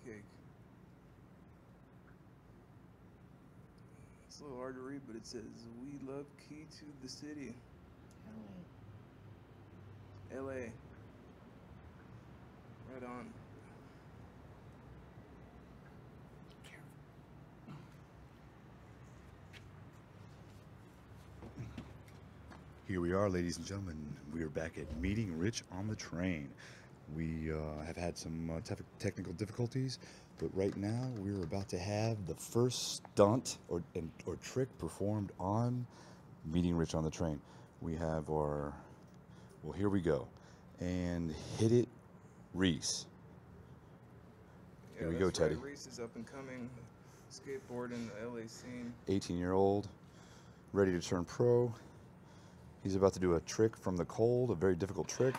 cake. It's a little hard to read, but it says, "We love key to the city." LA. Right on. Here we are, ladies and gentlemen. We are back at Meeting Rich on the Train. We have had some technical difficulties, but right now we're about to have the first stunt or trick performed on Meeting Rich on the Train. We have our, well, here we go. And hit it, Reese. Here we go, Teddy. Right. Reese is up and coming skateboard in the LA scene. 18-year-old, ready to turn pro. He's about to do a trick from the cold, a very difficult trick.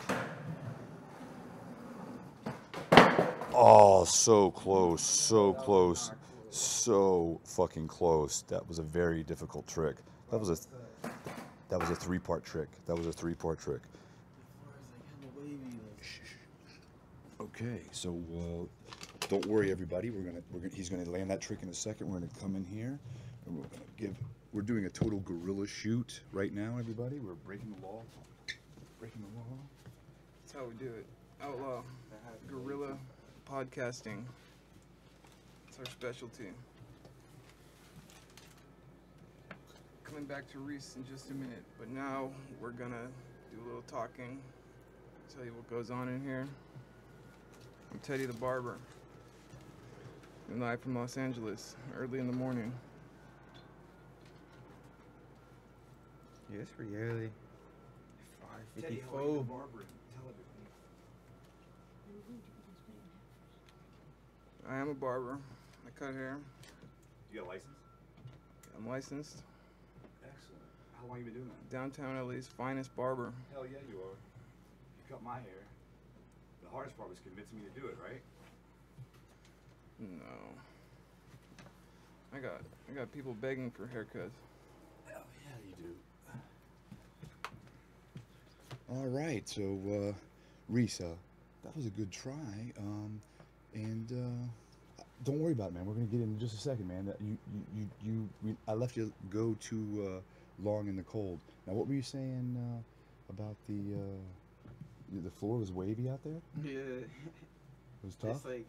Oh, so close, so close, so fucking close. That was a very difficult trick. That was a three-part trick. That was a three-part trick. Okay, so don't worry, everybody. He's gonna land that trick in a second. We're gonna come in here, and we're doing a total guerrilla shoot right now, everybody. We're breaking the law. Breaking the law. That's how we do it. Outlaw. Guerrilla podcasting. It's our specialty. Coming back to Reese in just a minute, but now we're gonna do a little talking. Tell you what goes on in here. I'm Teddy the Barber. I'm live from Los Angeles, early in the morning. Yeah, it's pretty early. 5:54. I am a barber. I cut hair. You got a license? I'm licensed. Excellent. How long you been doing that? Downtown LA's finest barber. Hell yeah, you are. You cut my hair. The hardest part was convincing me to do it, right? No. I got people begging for haircuts. Hell yeah, you do. All right, so Reese, that was a good try. Don't worry about it, man. We're gonna get in just a second, man. That I left you go too long in the cold. Now, what were you saying about the floor was wavy out there? Yeah. It was tough. It's like,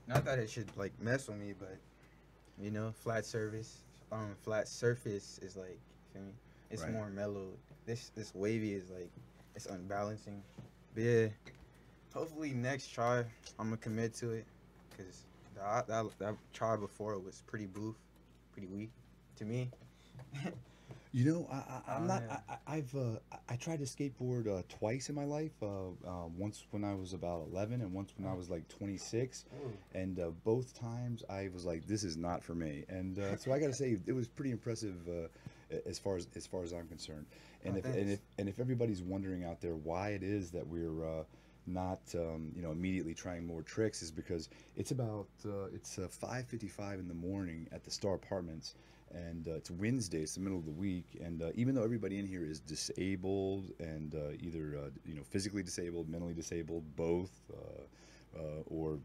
not that it should like mess with me, but you know, flat surface is like, you feel me? It's Right. more mellow. This wavy is like, it's unbalancing. But yeah, hopefully next try I'm gonna commit to it, cause that try before was pretty boof, pretty weak to me. You know, I tried to skateboard twice in my life. Once when I was about 11, and once when I was like 26. And both times I was like, this is not for me. And so I got to say, it was pretty impressive as far as I'm concerned. And if everybody's wondering out there why it is that we're not immediately trying more tricks, is because it's about it's 5:55 in the morning at the Star Apartments. And it's Wednesday, it's the middle of the week, and even though everybody in here is disabled and either physically disabled, mentally disabled, both, or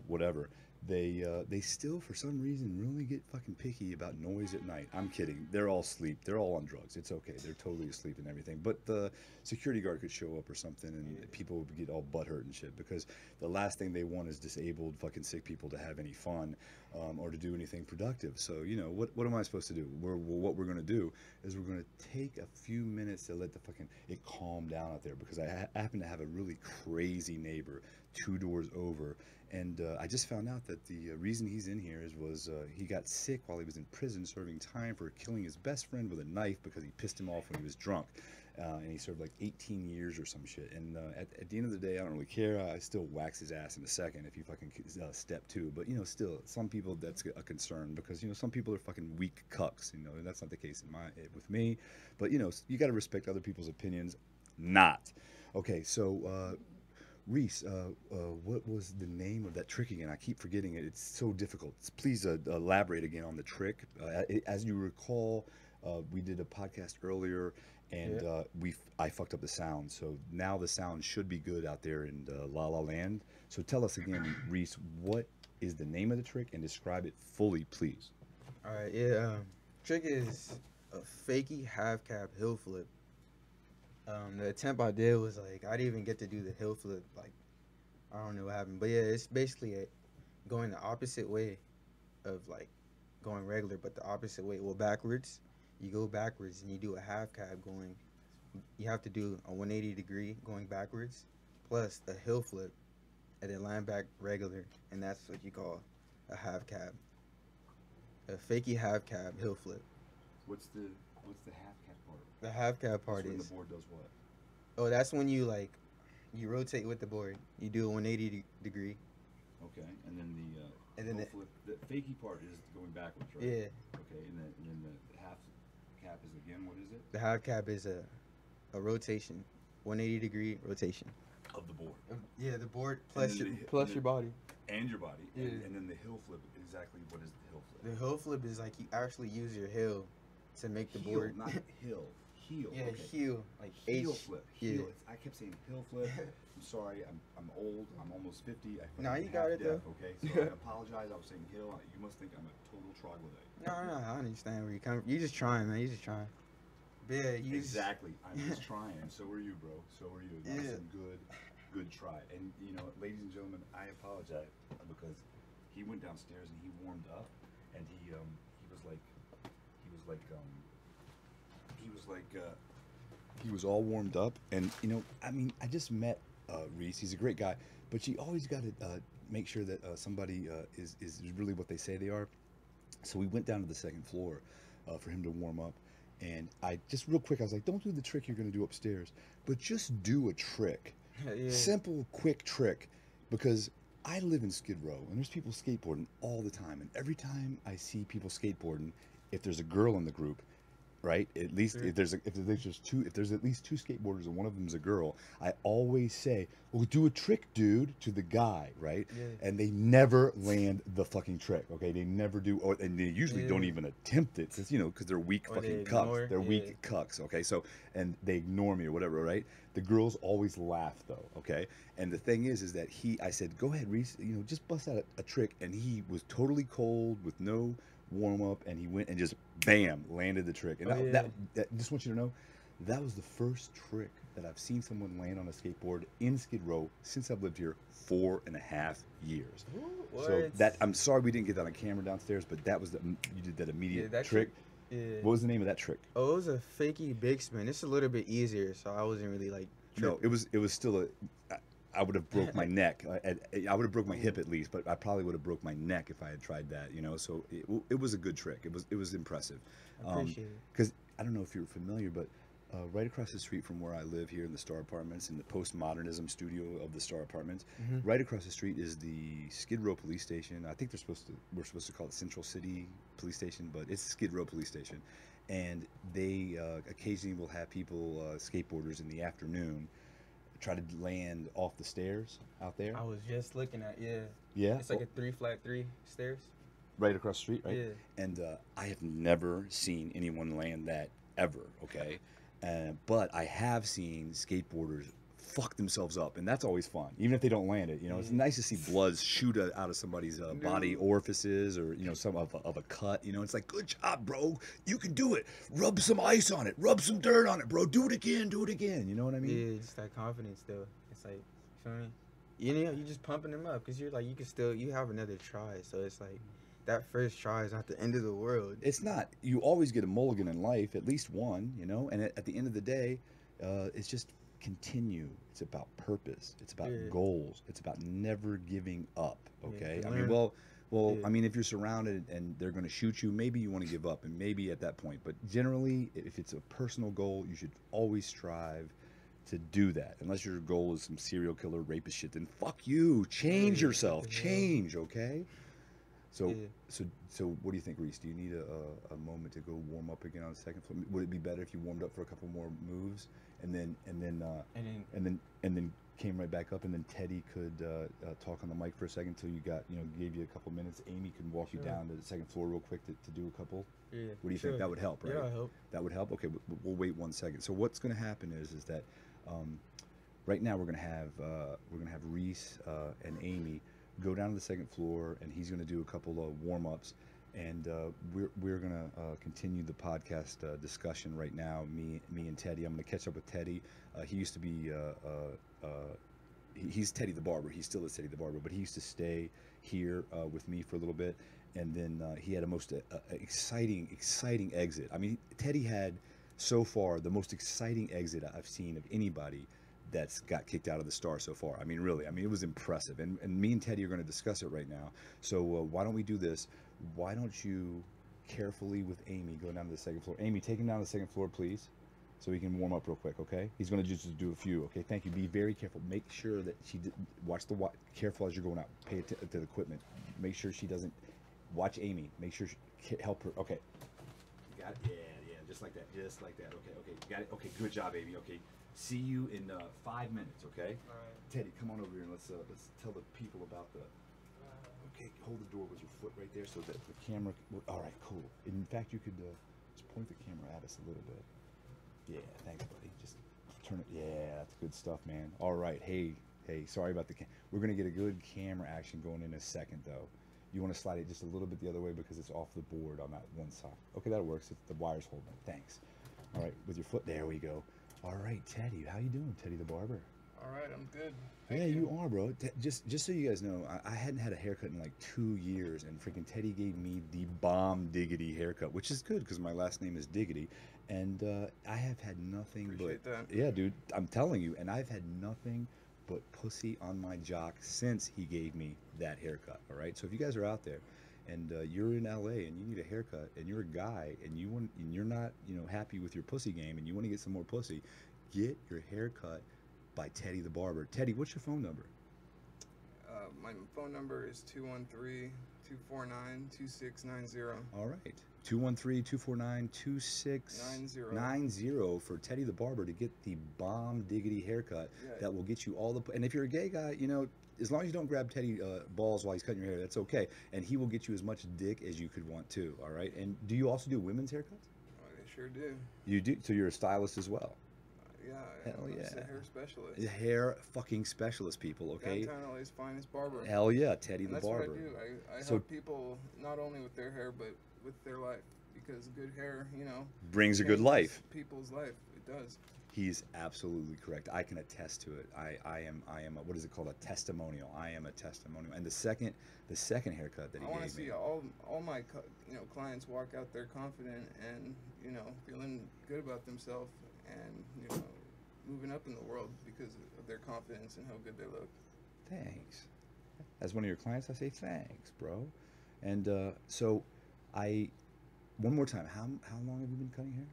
whatever, they still for some reason really get fucking picky about noise at night. I'm kidding. They're all asleep. They're all on drugs. It's okay. They're totally asleep and everything. But the security guard could show up or something, and people would get all butthurt and shit, because the last thing they want is disabled fucking sick people to have any fun or to do anything productive. So what am I supposed to do? What we're gonna do is we're gonna take a few minutes to let it calm down out there, because I happen to have a really crazy neighbor 2 doors over, and I just found out that the reason he's in here was he got sick while he was in prison serving time for killing his best friend with a knife because he pissed him off when he was drunk, and he served like 18 years or some shit. And at the end of the day, I don't really care. I still wax his ass in a second if he fucking step 2. But still, some people that's a concern, because some people are fucking weak cucks. And that's not the case with me. But you got to respect other people's opinions. Not okay. So Reese, what was the name of that trick again? I keep forgetting it. It's so difficult. Please elaborate again on the trick. As you recall, we did a podcast earlier, and I fucked up the sound. So now the sound should be good out there in La La Land. So tell us again, Reese, what is the name of the trick, and describe it fully, please. All right, yeah. Trick is a fakey half cab hill flip. The attempt I did was like I didn't even get to do the hill flip. Like I don't know what happened, but yeah, it's basically going the opposite way of like going regular, but the opposite way. Well, backwards. You go backwards and you do a half cab going. You have to do a 180 degree going backwards, plus a hill flip, and then land back regular, and that's what you call a half cab. A fakey half cab hill flip. What's the half cab part? The half cab part That's when is the board does what? oh, that's when you like you rotate with the board. You do a 180 degree. Okay, and then the And then hill flip. The fakey part is going backwards, right? Yeah. Okay, and then the half cap is again, what is it? The half cab is a rotation, 180 degree rotation. Of the board. Yeah, the board plus And your then the- plus and your body. And your body. Yeah. And then the hill flip, exactly what is the hill flip? The hill flip is like you actually use your heel to make the heel, board. not hill. Heel. Yeah, okay. heel, like Heel H. flip. Yeah. Heel. I kept saying hill flip. I'm sorry. I'm old. I'm almost 50. No, you got it, though. Okay, so I apologize. I was saying hill. You must think I'm a total troglodyte. No, I understand where you come from. You just trying, man. You just trying. But yeah, you Exactly. I'm just trying. So are you, bro. So are you. That's Yeah. a good try. And you know, ladies and gentlemen, I apologize because he went downstairs and he warmed up, and he was all warmed up. And you know, I mean, I just met Reese. He's a great guy, but you always got to make sure that somebody is really what they say they are. So we went down to the second floor for him to warm up. And I just real quick, I was like, don't do the trick you're going to do upstairs, but just do a trick. Yeah. Simple, quick trick. Because I live in Skid Row, and there's people skateboarding all the time. And every time I see people skateboarding, if there's a girl in the group, right? At least Sure. if there's at least two skateboarders and one of them is a girl, I always say, "Well, do a trick, dude," to the guy, right? Yeah. And they never land the fucking trick. Okay, they never do, and they usually Yeah. don't even attempt it, since because they're weak Or fucking they cucks. ignore, They're yeah. weak cucks. Okay, so and they ignore me or whatever, right? The girls always laugh though. Okay, and the thing is that I said, "Go ahead, Reese, just bust out a trick," and he was totally cold with no warm up, and he went and just bam landed the trick. And Oh, yeah. that just want you to know, that was the first trick that I've seen someone land on a skateboard in Skid Row since I've lived here 4.5 years. Ooh, So what? that I'm sorry we didn't get that on camera downstairs, but that was you did that immediate Yeah, that trick. Yeah. What was the name of that trick? Oh, it was a fakey big spin. It's a little bit easier, so I wasn't really like. No, it was still I would have broke my neck. I would have broke my hip at least, but I probably would have broke my neck if I had tried that. So it was a good trick. It was impressive. I appreciate it. Because I don't know if you're familiar, but right across the street from where I live here in the Star Apartments, in the postModernism studio of the Star Apartments, right across the street is the Skid Row Police Station. I think we're supposed to call it Central City Police Station, but it's Skid Row Police Station. And they occasionally will have people, skateboarders in the afternoon, try to land off the stairs out there. I was just looking at Yeah. It's like a 3 flat 3 stairs. Right across the street, right? Yeah. And I have never seen anyone land that ever, okay? But I have seen skateboarders fuck themselves up, and that's always fun, even if they don't land it. It's nice to see blood shoot out of somebody's body orifices, or some of a cut. It's like, good job, bro. You can do it. Rub some ice on it. Rub some dirt on it, bro. Do it again. Do it again. You know what I mean? Yeah, just that confidence though. It's like, you feel me? You're just pumping them up because you're like, you have another try. So it's like, that first try is not the end of the world. It's not. You always get a mulligan in life, at least one, and at the end of the day, it's just continue. It's about purpose. It's about goals. It's about never giving up, okay? Yeah, I mean, yeah. I mean, if you're surrounded and they're going to shoot you, maybe you want to give up, and maybe at that point. But generally, if it's a personal goal, you should always strive to do that. Unless your goal is some serial killer rapist shit, then fuck you. Change yourself. Change, okay? So, Yeah. so what do you think, Reese? Do you need a moment to go warm up again on the second floor? Would it be better if you warmed up for a couple more moves and then And then and then came right back up, and then Teddy could talk on the mic for a second until you got, gave you a couple minutes. Amy can walk you Sure. down to the second floor real quick to do a couple. yeah. What do you Sure. think? That would help, right? Yeah, I hope. That would help. Okay, we'll wait 1 second. So what's going to happen is that right now we're going to have Reese and Amy go down to the second floor, and he's going to do a couple of warm ups, and we're going to continue the podcast discussion right now. Me and Teddy. I'm going to catch up with Teddy. He used to be. He's Teddy the barber. He still is Teddy the barber, but he used to stay here with me for a little bit, and then he had a most exciting exit. I mean, Teddy had so far the most exciting exit I've seen of anybody that's got kicked out of the Star so far. I mean, really, I mean, it was impressive, and me and Teddy are going to discuss it right now. So why don't we do this? Why don't you carefully with Amy go down to the second floor? Amy, take him down to the second floor, please, so he can warm up real quick, okay? He's going to just do a few, okay? Thank you. Be very careful. Make sure that watch careful as you're going out. Pay attention to the equipment. Make sure she doesn't, watch Amy. Make sure help her. Okay. You got it? Yeah, just like that. Okay, got it? Okay, good job, baby. Okay, see you in 5 minutes, okay? All right. Teddy, come on over here and let's tell the people about the, okay, hold the door with your foot right there so that the camera, all right, cool. In fact, you could just point the camera at us a little bit. Yeah, thanks, buddy. Just turn it. Yeah, that's good stuff, man. All right. Hey, sorry about we're going to get a good camera action going in a second, though. You want to slide it just a little bit the other way because it's off the board on that one side. Okay, that works. The wire's holding it. Thanks. All right, with your foot. There we go. All right, Teddy. How you doing, Teddy the barber? All right, I'm good. Yeah, you are, bro. Just so you guys know, I hadn't had a haircut in like 2 years, and freaking Teddy gave me the bomb diggity haircut, which is good because my last name is Diggity, and I have had nothing Appreciate but that. yeah, dude. I'm telling you, and I've had nothing but pussy on my jock since he gave me that haircut. All right, so if you guys are out there and you're in LA and you need a haircut and you're a guy and you're not happy with your pussy game and you want to get some more pussy, get your haircut by Teddy the barber. Teddy, what's your phone number? My phone number is 213-249-2690. All right. 213-249-2690 for Teddy the barber to get the bomb diggity haircut that will get you all the. And if you're a gay guy, as long as you don't grab Teddy balls while he's cutting your hair, that's okay. And he will get you as much dick as you could want to. All right. And do you also do women's haircuts? I sure do. You do. So you're a stylist as well. Yeah. Hell I'm yeah. just a hair specialist. Hair fucking specialist, people. Okay. Downtown LA's finest barber. Hell yeah, Teddy And the that's barber. what I do. I So- help people not only with their hair, but with their life. Because good hair, Brings a good changes life. People's life. It does. He's absolutely correct. I can attest to it. I am what is it called? A testimonial. I am a testimonial. And the second haircut that he I want to gave me. see all my clients walk out there confident and feeling good about themselves and moving up in the world because of their confidence and how good they look. Thanks. As one of your clients, I say thanks, bro. And one more time. How long have you been cutting hair?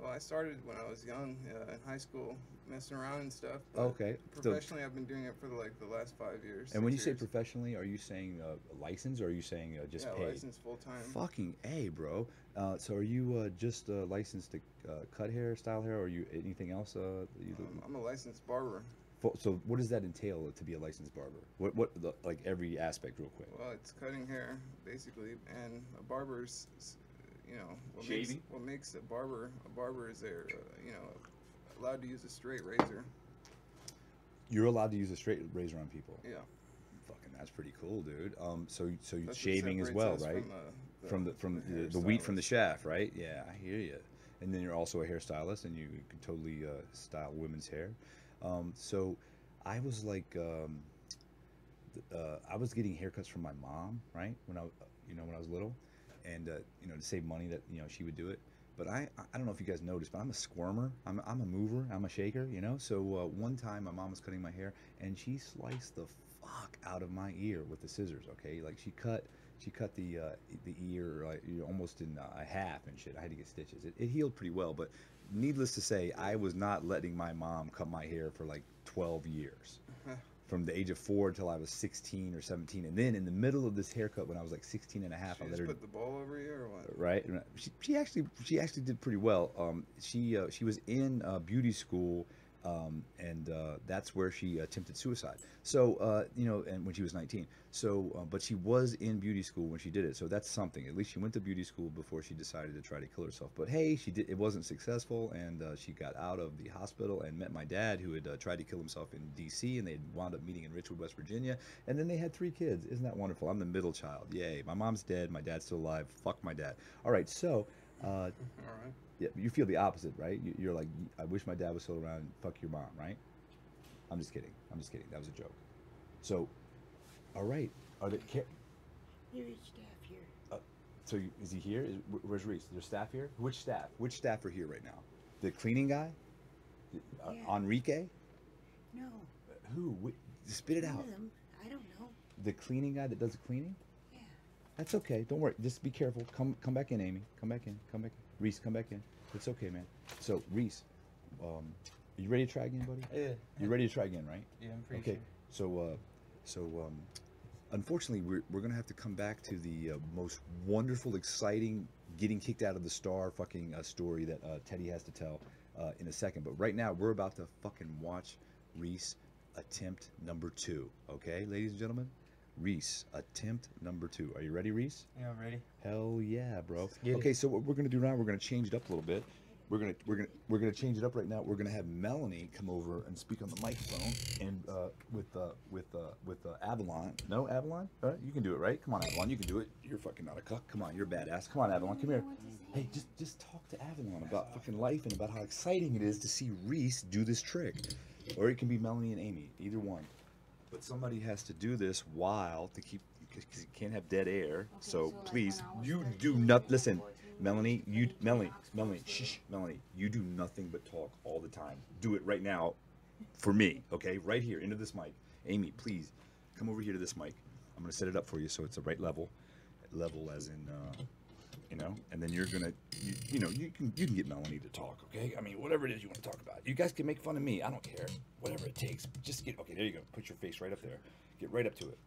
Well, I started when I was young in high school, messing around and stuff. But Okay. professionally, I've been doing it for the last 5 years. And when you 6 say years. professionally, are you saying license or are you saying just yeah, paid? licensed full time. Fucking A, bro. So are you just licensed to cut hair, style hair, or are you anything else? I'm a licensed barber. So what does that entail to be a licensed barber? What like every aspect, real quick? Well, it's cutting hair basically, and a barber's, Shaving? what makes a barber is they're allowed to use a straight razor. You're allowed to use a straight razor on people. Yeah. Fucking, that's pretty cool, dude. So That's what shaving as separates well, us right? From The wheat from the shaft, right? Yeah, I hear you. And then you're also a hairstylist, and you can totally style women's hair. So I was like, I was getting haircuts from my mom, right? When I was little, and to save money that she would do it. But I don't know if you guys noticed, but I'm a squirmer. I'm a mover. I'm a shaker. So one time my mom was cutting my hair, and she sliced the fuck out of my ear with the scissors. Okay, like she cut the ear almost in half and shit. I had to get stitches. It healed pretty well, but needless to say, I was not letting my mom cut my hair for like 12 years. from the age of 4 until I was 16 or 17. And then in the middle of this haircut, when I was like 16 and a half, She I just let her put the ball over here or what? right. And she actually did pretty well. She was in beauty school, and that's where she attempted suicide. So you know, and when she was 19. So, but she was in beauty school when she did it. So that's something. At least she went to beauty school before she decided to try to kill herself. But hey, she did. It wasn't successful, and she got out of the hospital and met my dad, who had tried to kill himself in D.C. and they wound up meeting in Richwood, West Virginia. And then they had 3 kids. Isn't that wonderful? I'm the middle child. Yay! My mom's dead. My dad's still alive. Fuck my dad. All right. So. All right. Yeah, you feel the opposite, right? You're like, I wish my dad was still around. Fuck your mom, right? I'm just kidding. I'm just kidding. That was a joke. So, all right. Are they? There is staff here. So is he here? Where's Reese? There's staff here. Which staff? Which staff are here right now? The cleaning guy? Yeah. Enrique? No. Who? Spit it One out. of them. I don't know. The cleaning guy that does the cleaning? Yeah. That's okay. Don't worry. Just be careful. Come back in, Amy. Come back in. Come back in. Reese, come back in. It's okay, man. So Reese, are you ready to try again, buddy? Yeah. You're ready to try again, right? Yeah, I'm pretty Okay. So, unfortunately, we're gonna have to come back to the most wonderful, exciting, getting kicked out of the star fucking story that Teddy has to tell in a second. But right now, we're about to fucking watch Reese attempt number 2. Okay, ladies and gentlemen, Reese attempt number 2. Are you ready, Reese? Yeah, I'm ready. Hell yeah, bro. get Okay, it. so what we're gonna do now, we're gonna change it up a little bit. We're gonna change it up right now. We're gonna have Melanie come over and speak on the microphone, and with Avalon. No, Avalon. All right, you can do it, right? Come on, Avalon, you can do it. You're fucking not a cuck. Come on, you're a badass. Come on, Avalon, come here. Hey, just talk to Avalon about fucking life and about how exciting it is to see Reese do this trick, or it can be Melanie and Amy, either one. But somebody has to do this while to keep, because you can't have dead air. So please, you do not listen. Melanie, Melanie, shh, Melanie, you do nothing but talk all the time. Do it right now for me, okay? Right here, into this mic. Amy, please, come over here to this mic. I'm gonna set it up for you so it's the right level. Level as in, you know, and then you're gonna, you know, you can get Melanie to talk, okay? I mean, whatever it is you want to talk about. You guys can make fun of me, I don't care. Whatever it takes, just get, okay, there you go. Put your face right up there. Get right up to it,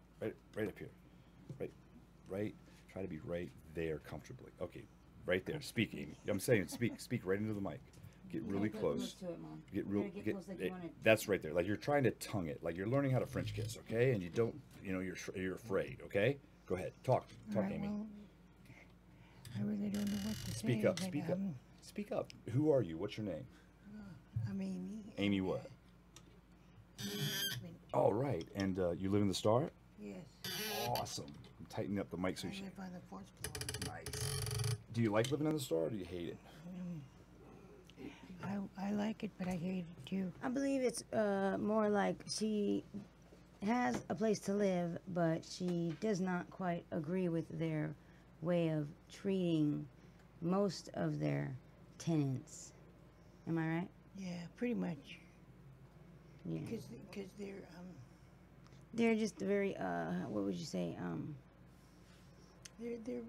right up here. Right, try to be right there comfortably. Okay. Right there. Speak, Amy. I'm saying speak right into the mic. Get really close. To it, Mom. Get real. Get close like you want it. That's right there. Like you're trying to tongue it. Like you're learning how to French kiss, okay? And you don't, you know, you're afraid, okay? Go ahead. Talk, Amy. Well, I really don't know what to Speak say. up. but, Speak up. Speak up. Who are you? What's your name? I'm Amy. Amy what? Husband. All right. And you live in the Star? Yes. Awesome. I'm tightening up the mic so I you. live on the 4th floor. Nice. Do you like living in the Star, or do you hate it? I like it, but I hate it too. I believe it's more like she has a place to live, but she does not quite agree with their way of treating most of their tenants. Am I right? Yeah, pretty much. Yeah. Because They're just very what would you say? they're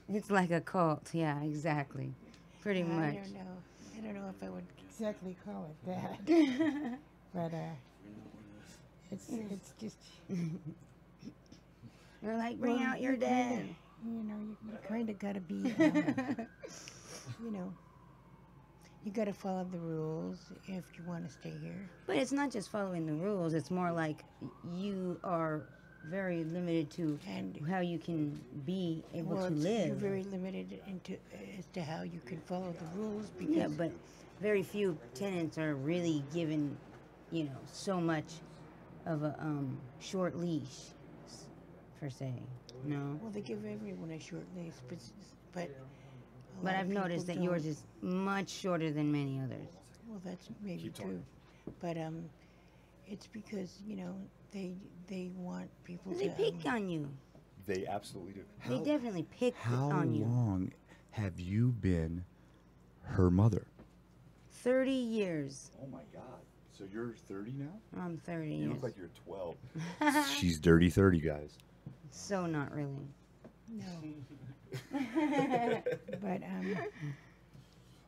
It's like a cult. Yeah, exactly. Pretty much. I don't know if I would exactly call it that. But it's just They're like, bring well, out your you dad. kinda- You know, you kind of gotta be. You know, you gotta follow the rules if you want to stay here. But it's not just following the rules. It's more like you are very limited to And how you can be able to you're live. very limited as to how you can follow the rules because Yeah, but very few tenants are really given, you know, so much of a short leash, per se. No. well, they give everyone a short leash, but a But lot I've of people noticed that yours don't. is much shorter than many others. Well, that's maybe Keep true, talking. but it's because they want people They to. pick on you. They absolutely do. They definitely pick How on you. long have you been her mother? 30 years. Oh my God. So you're 30 now? I'm 30 You years. look like you're 12. She's dirty 30, guys. So not really. No. But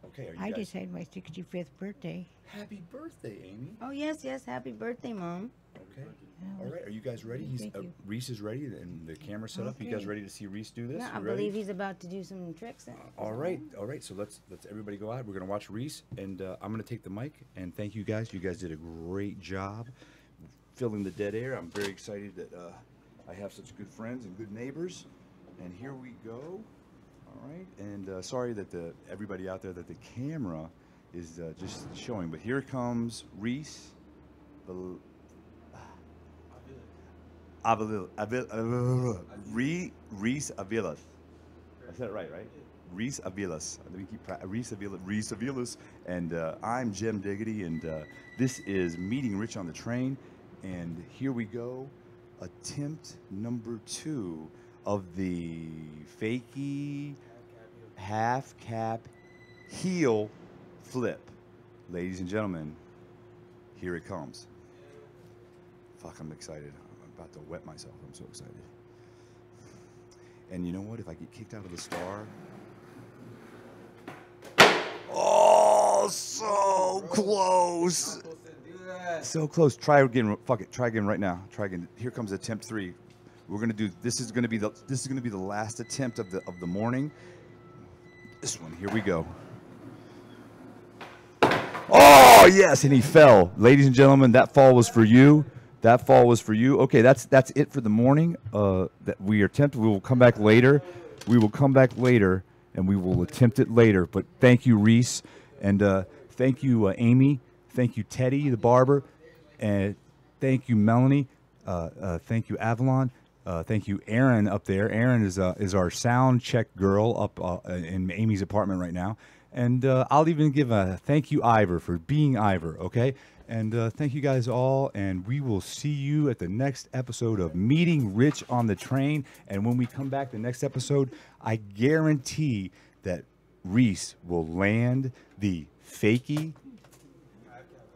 Okay, are you I guys? just had my 65th birthday. Happy birthday, Amy. Oh, yes, yes. Happy birthday, Mom. Okay. Oh, All right, are you guys ready? Thank you. Reese is ready, and the camera's set up. You guys Okay. ready to see Reese do this? No, I You ready? believe he's about to do some tricks. All right. So let's everybody go out. We're gonna watch Reese, and I'm gonna take the mic. And thank you guys. You guys did a great job filling the dead air. I'm very excited that I have such good friends and good neighbors. And here we go. All right. And sorry that everybody out there that the camera is just showing, but here comes Reese. Reese Avilas. I said it right? Reese Avilas. Let me keep Reese Avilas. And I'm Jim Diggity, and this is Meeting Rich on the Train. And here we go. Attempt number 2 of the fakie half cap heel flip. Ladies and gentlemen, here it comes. Fuck, I'm excited. I'm about to wet myself. I'm so excited. And you know what? If I get kicked out of the star. Oh, so close. So close. Try again. Fuck it. Try again right now. Try again. Here comes attempt 3. We're gonna do. This is gonna be the last attempt of the morning. This one. Here we go. Oh yes, and he fell. Ladies and gentlemen, that fall was for you. That fall was for you. Okay, that's it for the morning. That we attempt. We will come back later. And we will attempt it later. But thank you, Reese, and thank you, Amy. Thank you, Teddy, the barber, and thank you, Melanie. Thank you, Avalon. Thank you, Aaron up there. Aaron is our sound check girl up in Amy's apartment right now. And I'll even give a thank you, Ivor, for being Ivor. Okay. And thank you guys all, and we will see you at the next episode of Meeting Rich on the Train. And when we come back the next episode, I guarantee that Reese will land the fakie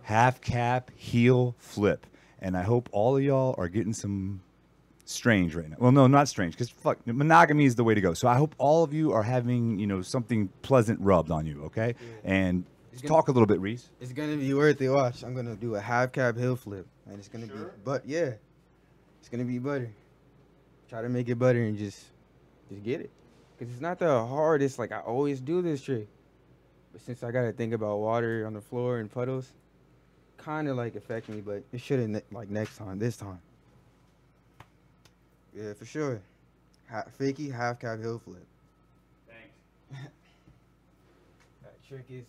half cap heel flip. And I hope all of y'all are getting some strange right now. Well, no, not strange, because fuck, monogamy is the way to go. So I hope all of you are having, something pleasant rubbed on you, okay? Yeah. And talk a little bit, Reese. It's gonna be worth it. Watch, I'm gonna do a half cab heel flip, and it's gonna be, it's gonna be butter. Try to make it butter and just get it, cause it's not the hardest. Like I always do this trick, but since I gotta think about water on the floor and puddles, kind of like affect me. But it shouldn't like next time. This time, yeah, for sure. Fakie half cab heel flip. Thanks. That trick is